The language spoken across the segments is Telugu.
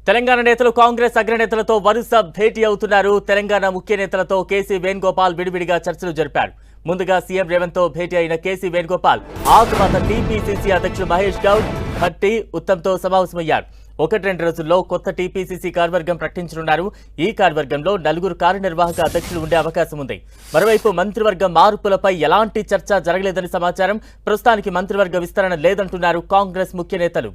తెలంగాణ నేతలు కాంగ్రెస్ అగ్రనేతలతో వరుస భేటీ అవుతున్నారు. తెలంగాణ ముఖ్య నేతలతో కేసీ వేణుగోపాల్ విడివిడిగా చర్చలు జరిపారు. ముందుగా సీఎం రేవంత్ తో భేటీ అయిన కేసీ వేణుగోపాల్ ఆ తర్వాత టీపీసీసీ అధ్యక్షుడు మహేష్ గౌడ్, భట్టి, ఉత్తమ్తో సమావేశమయ్యారు. 1-2 రోజుల్లో కొత్త టీపీసీసీ కార్యవర్గం ప్రకటించనున్నారు. ఈ కార్యవర్గంలో 4 కార్యనిర్వాహక అధ్యక్షులు ఉండే అవకాశం ఉంది. మరోవైపు మంత్రివర్గ మార్పులపై ఎలాంటి చర్చ జరగలేదని సమాచారం. ప్రస్తుతానికి మంత్రివర్గ విస్తరణ లేదంటున్నారు కాంగ్రెస్ ముఖ్య నేతలు.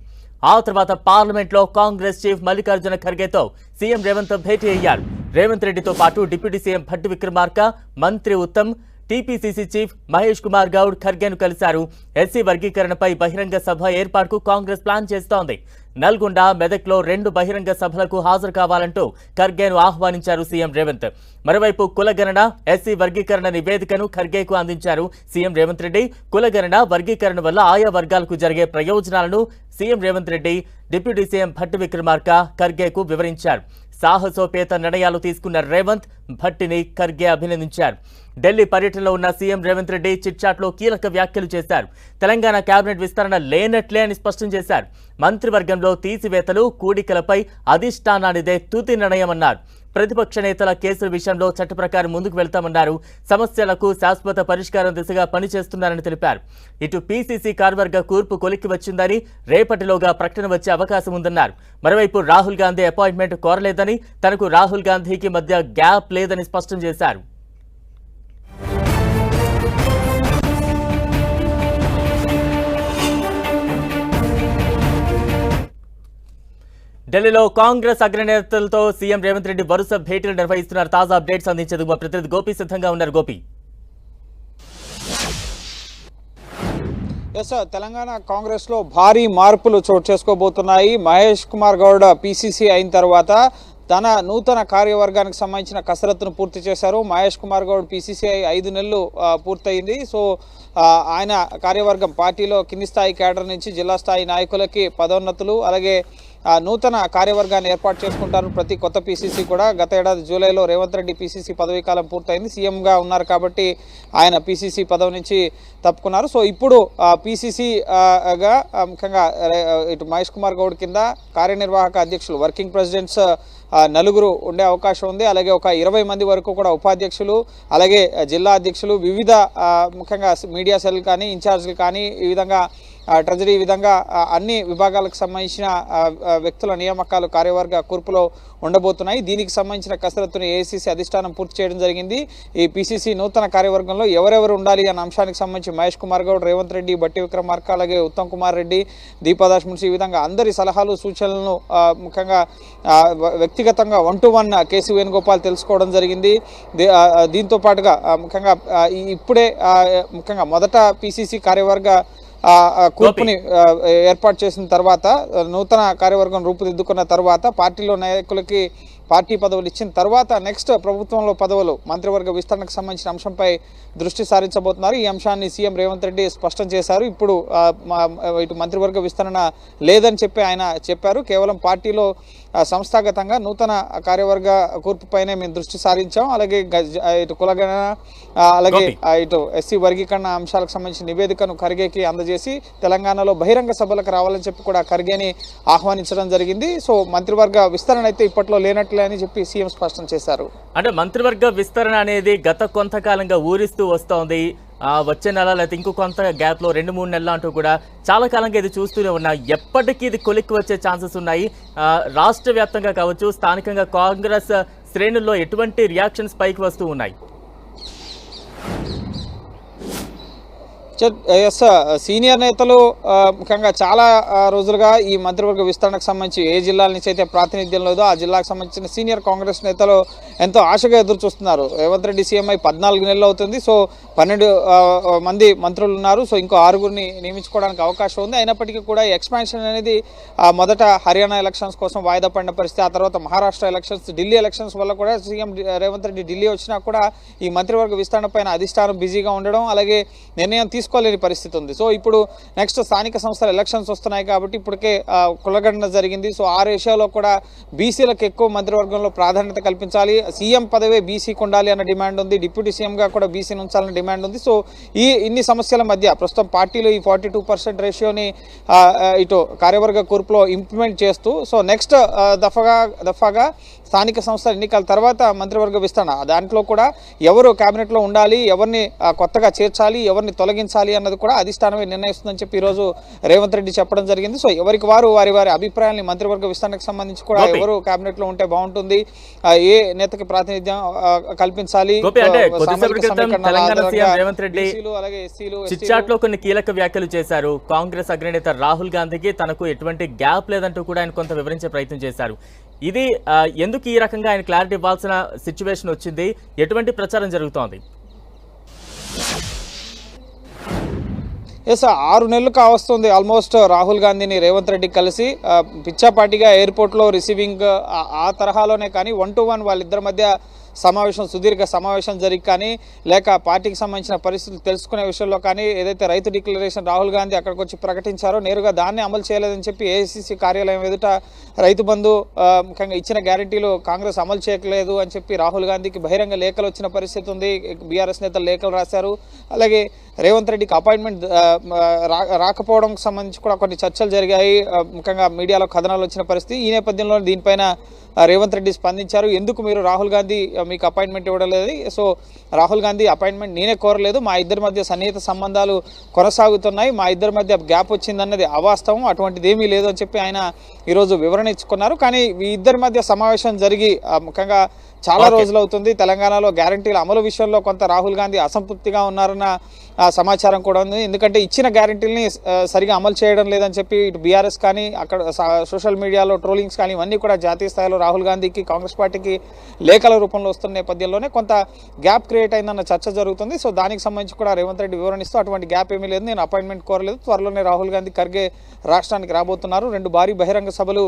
ఆ తర్వాత పార్లమెంట్లో కాంగ్రెస్ చీఫ్ మల్లికార్జున ఖర్గేతో సీఎం రేవంత్ భేటీ అయ్యారు. రేవంత్ రెడ్డితో పాటు డిప్యూటీ సీఎం భట్టి విక్రమార్క, మంత్రి ఉత్తమ్, టీపీసీసీ చీఫ్ మహేష్ కుమార్ గౌడ్ ఖర్గేను కలిశారు. ఎస్సీ వర్గీకరణపై బహిరంగ సభ ఏర్పాటుకు కాంగ్రెస్ ప్లాన్ చేస్తోంది. నల్గొండ, మెదక్లో 2 బహిరంగ సభలకు హాజరు కావాలంటూ ఖర్గేను ఆహ్వానించారు సీఎం రేవంత్. మరోవైపు కులగణన, ఎస్సీ వర్గీకరణ నివేదికను ఖర్గేకు అందించారు సీఎం రేవంత్ రెడ్డి. కులగణన, వర్గీకరణ వల్ల ఆయా వర్గాలకు జరిగే ప్రయోజనాలను CM Revanth Reddy deputy CM Bhatti Vikramarka ఖర్గేకు వివరించారు. సాహసోపేత నిర్ణయాలు తీసుకున్న రేవంత్, భట్టిని ఖర్గే అభినందించారు. ఢిల్లీ పర్యటనలో ఉన్న సీఎం రేవంత్ రెడ్డి చిట్చాట్లో కీలక వ్యాఖ్యలు చేశారు. తెలంగాణ కేబినెట్ విస్తరణ లేనట్లే అని స్పష్టం చేశారు. మంత్రివర్గంలో తీసివేతలు, కూడికలపై అధిష్టానానిదే తుది నిర్ణయమన్నారు. ప్రతిపక్ష నేతల కేసుల విషయంలో చట్ట ప్రకారం ముందుకు వెళ్తామన్నారు. సమస్యలకు శాశ్వత పరిష్కారం దిశగా పనిచేస్తున్నారని తెలిపారు. ఇటు పీసీసీ కార్యవర్గ కూర్పు కొలిక్కి వచ్చిందని, రేపటిలోగా ప్రకటన వచ్చే అవకాశం ఉందన్నారు. మరోవైపు రాహుల్ గాంధీ అపాయింట్మెంట్ కోరలేదని, తనకు రాహుల్ గాంధీకి మధ్య గ్యాప్ లేదని స్పష్టం చేశారు. ఢిల్లీలో కాంగ్రెస్ అగ్రనేతలతో సీఎం రేవంత్ రెడ్డి వరుస భేటీలు నిర్వహిస్తున్నారు. తాజా అప్డేట్స్ అందించేందుకు మా ప్రతినిధి గోపి సిద్ధంగా ఉన్నారు. గోపి, తెలంగాణ కాంగ్రెస్ లో భారీ మార్పులు చోటు చేసుకోబోతున్నాయి. మహేష్ కుమార్ గౌడ్ పీసీసీ అయిన తర్వాత తన నూతన కార్యవర్గానికి సంబంధించిన కసరత్తును పూర్తి చేశారు. మహేష్ కుమార్ గౌడ్ పీసీసీ 5 నెలలు పూర్తయింది. సో ఆయన కార్యవర్గం పార్టీలో కింది స్థాయి కేడర్ నుంచి జిల్లా స్థాయి నాయకులకి పదోన్నతులు, అలాగే నూతన కార్యవర్గాన్ని ఏర్పాటు చేసుకుంటారు ప్రతి కొత్త పీసీసీ కూడా. గత ఏడాది జూలైలో రేవంత్ రెడ్డి పీసీసీ పదవీ కాలం పూర్తయింది. సీఎంగా ఉన్నారు కాబట్టి ఆయన పీసీసీ పదవి నుంచి తప్పుకున్నారు. సో ఇప్పుడు పీసీసీగా ముఖ్యంగా ఇటు మహేష్ కుమార్ గౌడ్ కింద కార్యనిర్వాహక అధ్యక్షులు, వర్కింగ్ ప్రెసిడెంట్స్ 4 ఉండే అవకాశం ఉంది. అలాగే ఒక 20 మంది వరకు కూడా ఉపాధ్యక్షులు, అలాగే జిల్లా అధ్యక్షులు, వివిధ ముఖ్యంగా మీడియా సెల్ కానీ, ఇన్ఛార్జీలు కానీ, ఈ విధంగా ట్రెజరీ, ఈ విధంగా అన్ని విభాగాలకు సంబంధించిన వ్యక్తుల నియామకాలు కార్యవర్గ కూర్పులో ఉండబోతున్నాయి. దీనికి సంబంధించిన కసరత్తును ఏఐసీసీ అధిష్టానం పూర్తి చేయడం జరిగింది. ఈ పీసీసీ నూతన కార్యవర్గంలో ఎవరెవరు ఉండాలి అన్న అంశానికి సంబంధించి మహేష్ కుమార్ గౌడ్, రేవంత్ రెడ్డి, భట్టి విక్రమార్క, అలాగే ఉత్తమ్ కుమార్ రెడ్డి, దీపాదాస్ మున్సి, ఈ విధంగా అందరి సలహాలు, సూచనలను ముఖ్యంగా వ్యక్తిగతంగా 1-to-1 కేసీ వేణుగోపాల్ తెలుసుకోవడం జరిగింది. దీంతో పాటుగా ముఖ్యంగా ఇప్పుడే ముఖ్యంగా మొదట పీసీసీ కార్యవర్గ కూర్పుని ఏర్పాటు చేసిన తర్వాత, నూతన కార్యవర్గం రూపుదిద్దుకున్న తర్వాత, పార్టీలో నాయకులకి పార్టీ పదవులు ఇచ్చిన తర్వాత నెక్స్ట్ ప్రభుత్వంలో పదవులు, మంత్రివర్గ విస్తరణకు సంబంధించిన అంశంపై దృష్టి సారించబోతున్నారు. ఈ అంశాన్ని సీఎం రేవంత్ రెడ్డి స్పష్టం చేశారు. ఇప్పుడు ఇటు మంత్రివర్గ విస్తరణ లేదని ఆయన చెప్పారు. కేవలం పార్టీలో సంస్థాగతంగా నూతన కార్యవర్గ కూర్పుపైనే మేము దృష్టి సారించాం. అలాగే ఇటు కులగణన, అలాగే ఇటు ఎస్సీ వర్గీకరణ అంశాలకు సంబంధించిన నివేదికను ఖర్గేకి అందజేసి తెలంగాణలో బహిరంగ సభలకు రావాలని చెప్పి కూడా ఖర్గేని ఆహ్వానించడం జరిగింది. సో మంత్రివర్గ విస్తరణ అయితే ఇప్పట్లో లేనట్లే అని చెప్పి సీఎం స్పష్టం చేశారు. అంటే మంత్రివర్గ విస్తరణ అనేది గత కొంతకాలంగా ఊరిస్తూ వస్తోంది. వచ్చే నెల లేకపోతే ఇంకో కొంత గ్యాప్లో 2-3 నెలలు అంటూ కూడా చాలా కాలంగా ఇది చూస్తూనే ఉన్నాయి. ఎప్పటికీ ఇది కొలిక్కి వచ్చే ఛాన్సెస్ ఉన్నాయి. రాష్ట్ర వ్యాప్తంగా కావచ్చు, స్థానికంగా కాంగ్రెస్ శ్రేణుల్లో ఎటువంటి రియాక్షన్స్ పైకి వస్తూ ఉన్నాయి? సీనియర్ నేతలు ముఖ్యంగా చాలా రోజులుగా ఈ మంత్రివర్గ విస్తరణకు సంబంధించి ఏ జిల్లాల నుంచి అయితే ప్రాతినిధ్యం లేదో ఆ జిల్లాకు సంబంధించిన సీనియర్ కాంగ్రెస్ నేతలు ఎంతో ఆశగా ఎదురు చూస్తున్నారు. రేవంత్ రెడ్డి సీఎం అయి 14 నెలలు అవుతుంది. సో 12 మంది మంత్రులు ఉన్నారు. సో ఇంకో 6గురిని నియమించుకోవడానికి అవకాశం ఉంది. అయినప్పటికీ కూడా ఈ ఎక్స్పాన్షన్ అనేది మొదట హర్యానా ఎలక్షన్స్ కోసం వాయిదా పడిన పరిస్థితి, ఆ తర్వాత మహారాష్ట్ర ఎలక్షన్స్, ఢిల్లీ ఎలక్షన్స్ వల్ల కూడా సీఎం రేవంత్ రెడ్డి ఢిల్లీ వచ్చినా కూడా ఈ మంత్రివర్గ విస్తరణ పైన అధిష్టానం బిజీగా ఉండడం, అలాగే నిర్ణయం తీసుకోలేని పరిస్థితి ఉంది. సో ఇప్పుడు నెక్స్ట్ స్థానిక సంస్థల ఎలక్షన్స్ వస్తున్నాయి కాబట్టి ఇప్పటికే కులగణన జరిగింది. సో ఆ రేషియోలో కూడా బీసీలకు ఎక్కువ మంత్రివర్గంలో ప్రాధాన్యత కల్పించాలి, సీఎం పదవే బీసీకి ఉండాలి అన్న డిమాండ్ ఉంది, డిప్యూటీ సీఎంగా కూడా బీసీని ఉంచాలన్న డిమాండ్ ఉంది. సో ఇన్ని సమస్యల మధ్య ప్రస్తుతం పార్టీలో ఈ 42% రేషియోని ఇటు కార్యవర్గ కూర్పులో ఇంప్లిమెంట్ చేస్తూ సో నెక్స్ట్ దఫాగా స్థానిక సంస్థల ఎన్నికల తర్వాత మంత్రివర్గ విస్తరణ, దాంట్లో కూడా ఎవరు కేబినెట్లో ఉండాలి, ఎవరిని కొత్తగా చేర్చాలి, ఎవరిని తొలగించాలి అన్నది కూడా అధిష్టానమే నిర్ణయిస్తుందని చెప్పి ఈరోజు రేవంత్ రెడ్డి చెప్పడం జరిగింది. సో ఎవరికి వారు వారి అభిప్రాయాన్ని మంత్రివర్గ విస్తరణకు సంబంధించి కూడా ఎవరు కేబినెట్లో ఉంటే బాగుంటుంది, ఏ నేతకి ప్రాతినిధ్యం కల్పించాలి, చిట్చాట్లో కొన్ని కీలక వ్యాఖ్యలు చేశారు. కాంగ్రెస్ అగ్రనేత రాహుల్ గాంధీకి తనకు ఎటువంటి గ్యాప్ లేదంటూ కూడా ఆయన కొంత వివరించే ప్రయత్నం చేశారు. ఇది ఎందుకు ఈ రకంగా ఆయన క్లారిటీ ఇవ్వాల్సిన సిచ్యువేషన్ వచ్చింది, ఎటువంటి ప్రచారం జరుగుతోంది? ఎస్ 6 నెలలు కావస్తుంది ఆల్మోస్ట్ రాహుల్ గాంధీని రేవంత్ రెడ్డి కలిసి పిచ్చాపాటిగా ఎయిర్పోర్ట్లో రిసీవింగ్ ఆ తరహాలోనే కానీ 1-to-1 వాళ్ళిద్దరి మధ్య సుదీర్ఘ సమావేశం జరిగి కానీ లేక పార్టీకి సంబంధించిన పరిస్థితులు తెలుసుకునే విషయంలో కానీ ఏదైతే రైతు డిక్లరేషన్ రాహుల్ గాంధీ అక్కడికి వచ్చి ప్రకటించారో నేరుగా దాన్ని అమలు చేయలేదని చెప్పి ఏఐసిసి కార్యాలయం ఎదుట రైతు బంధు ముఖ్యంగా ఇచ్చిన గ్యారెంటీలు కాంగ్రెస్ అమలు చేయట్లేదు అని చెప్పి రాహుల్ గాంధీకి బహిరంగ లేఖలు వచ్చిన పరిస్థితి ఉంది. బీఆర్ఎస్ నేతలు లేఖలు రాశారు. అలాగే రేవంత్ రెడ్డికి అపాయింట్మెంట్ రాకపోవడానికి సంబంధించి కూడా కొన్ని చర్చలు జరిగాయి. ముఖ్యంగా మీడియాలో కథనాలు వచ్చిన పరిస్థితి. ఈ నేపథ్యంలో దీనిపైన రేవంత్ రెడ్డి స్పందించారు. ఎందుకు మీరు రాహుల్ గాంధీ మీకు అపాయింట్మెంట్ ఇవ్వడం లేదు, సో రాహుల్ గాంధీ అపాయింట్మెంట్ నేనే కోరలేదు, మా ఇద్దరి మధ్య సన్నిహిత సంబంధాలు కొనసాగుతున్నాయి, మా ఇద్దరి మధ్య గ్యాప్ వచ్చిందన్నది అవాస్తవం, అటువంటిది ఏమీ లేదు అని చెప్పి ఆయన ఈరోజు వివరణ ఇచ్చుకున్నారు. కానీ ఈ ఇద్దరి మధ్య సమావేశం జరిగి ముఖ్యంగా చాలా రోజులు అవుతుంది. తెలంగాణలో గ్యారంటీల అమలు విషయంలో కొంత రాహుల్ గాంధీ అసంతృప్తిగా ఉన్నారన్న సమాచారం కూడా ఉంది. ఎందుకంటే ఇచ్చిన గ్యారంటీలని సరిగా అమలు చేయడం లేదని చెప్పి ఇటు బీఆర్ఎస్ కానీ అక్కడ సోషల్ మీడియాలో ట్రోలింగ్స్ కానీ ఇవన్నీ కూడా జాతీయ స్థాయిలో రాహుల్ గాంధీకి కాంగ్రెస్ పార్టీకి లేఖల రూపంలో వస్తున్న నేపథ్యంలోనే కొంత గ్యాప్ క్రియేట్ అయిందన్న చర్చ జరుగుతుంది. సో దానికి సంబంధించి కూడా రేవంత్ రెడ్డి వివరణిస్తూ అటువంటి గ్యాప్ ఏమీ లేదు, నేను అపాయింట్మెంట్ కోరలేదు, త్వరలోనే రాహుల్ గాంధీ ఖర్గే రాష్ట్రానికి రాబోతున్నారు, 2 భారీ బహిరంగ సభలు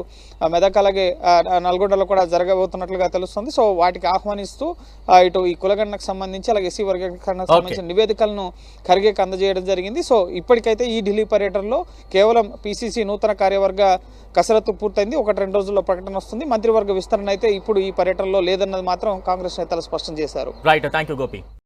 మెదక్ అలాగే నల్గొండలో కూడా జరగబోతున్నట్లుగా తెలుస్తుంది. సో వాటికి ఆహ్వానిస్తూ ఇటు ఈ కులగణనకు సంబంధించి అలాగే ఎస్సీ వర్గీకరణకు సంబంధించిన నివేదికలను ఖర్గేకి అందజేయడం జరిగింది. సో ఇప్పటికైతే ఈ ఢిల్లీ పర్యటనలో కేవలం పిసిసి నూతన కార్యవర్గ కసరత్తు పూర్తయింది. 1-2 రోజుల్లో ప్రకటన వస్తుంది. మంత్రివర్గ విస్తరణ అయితే ఇప్పుడు ఈ పర్యటనలో లేదన్నది మాత్రం కాంగ్రెస్ నేతలు స్పష్టం చేశారు. Right, thank you Gopi.